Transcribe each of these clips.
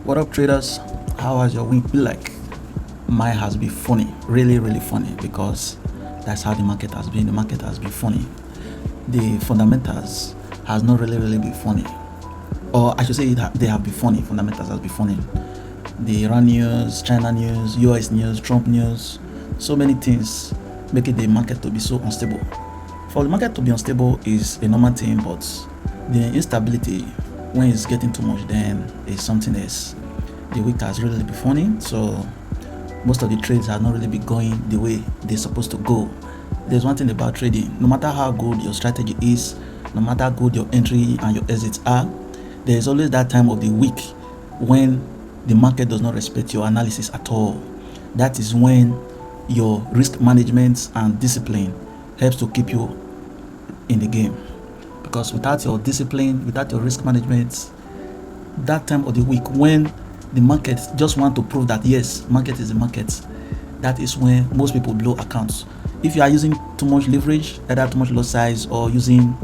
What up, traders? How has your week been like? Mine has been funny, really funny, because that's how the market has been. The market has been funny. The fundamentals has not really been funny, or I should say they have been funny. Fundamentals has been funny. The Iran news, China news, US news, Trump news, so many things making the market to be so unstable. For the market to be unstable is a normal thing, but the instability, when it's getting too much, then it's something else. The week has really been funny, so most of the trades have not really been going the way they're supposed to go. There's one thing about trading: no matter how good your strategy is, no matter how good your entry and your exits are, there's always that time of the week when the market does not respect your analysis at all. That is when your risk management and discipline helps to keep you in the game, because without your discipline, without your risk management, that time of the week when the market just want to prove that yes, market is the market, that is when most people blow accounts. If you are using too much leverage, either too much lot size, or using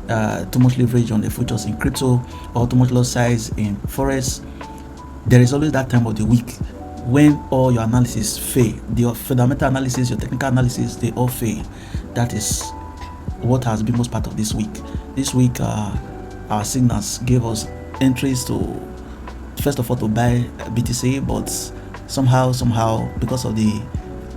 too much leverage on the futures in crypto, or too much lot size in Forex, there is always that time of the week when all your analysis fail. Your fundamental analysis, your technical analysis, they all fail. That is what has been most part of this week. This week, our signals gave us entries to, first of all, to buy BTC, but somehow, because of the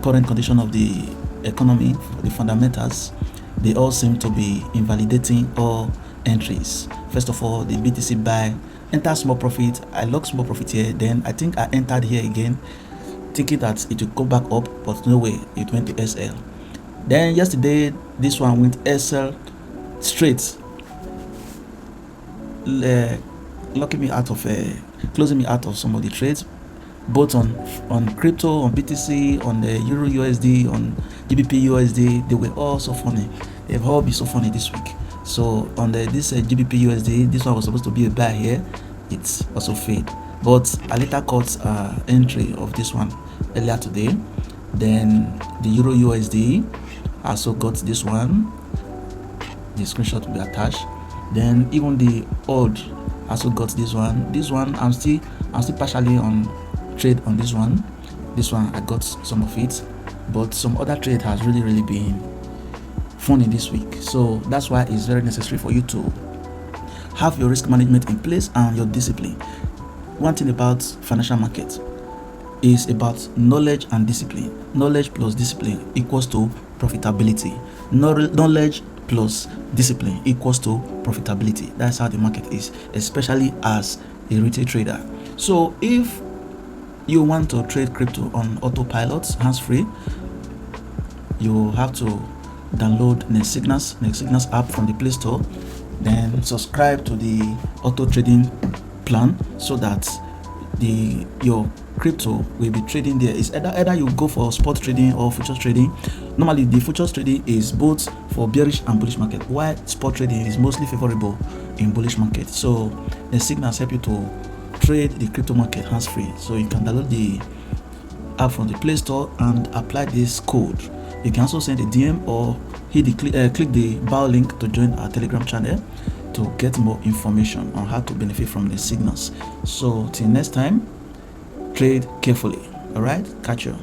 current condition of the economy, the fundamentals, they all seem to be invalidating all entries. First of all, the BTC buy, enter small profit. I locked small profit here, then I think I entered here again, thinking that it would go back up, but no way, it went to SL. Then yesterday, this one went SL straight, locking me out of closing me out of some of the trades, both on crypto, on BTC, on the Euro USD, on GBP USD. They were all so funny. They've all been so funny this week. So on this GBP USD, this one was supposed to be a buy here. It's also failed, but I later caught entry of this one earlier today. Then the Euro USD also got this one. The screenshot will be attached. Then even the odd also got this one. This one I'm still partially on trade on this one. This one I got some of it, but some other trade has really been funny this week. So that's why it's very necessary for you to have your risk management in place and your discipline. One thing about financial market is about knowledge and discipline. Knowledge plus discipline equals to profitability. Knowledge plus discipline equals to profitability. That's how the market is, especially as a retail trader. So if you want to trade crypto on autopilot, hands-free, you have to download Nexsignals app from the Play Store, then subscribe to the auto trading plan, so that your crypto will be trading there. It's either you go for spot trading or futures trading. Normally the futures trading is both for bearish and bullish market, while spot trading is mostly favorable in bullish market. So the signals help you to trade the crypto market hands-free. So you can download the app from the Play Store and apply this code. You can also send a DM or hit the click the bio link to join our Telegram channel to get more information on how to benefit from the signals. So till next time, trade carefully. All right, catch you.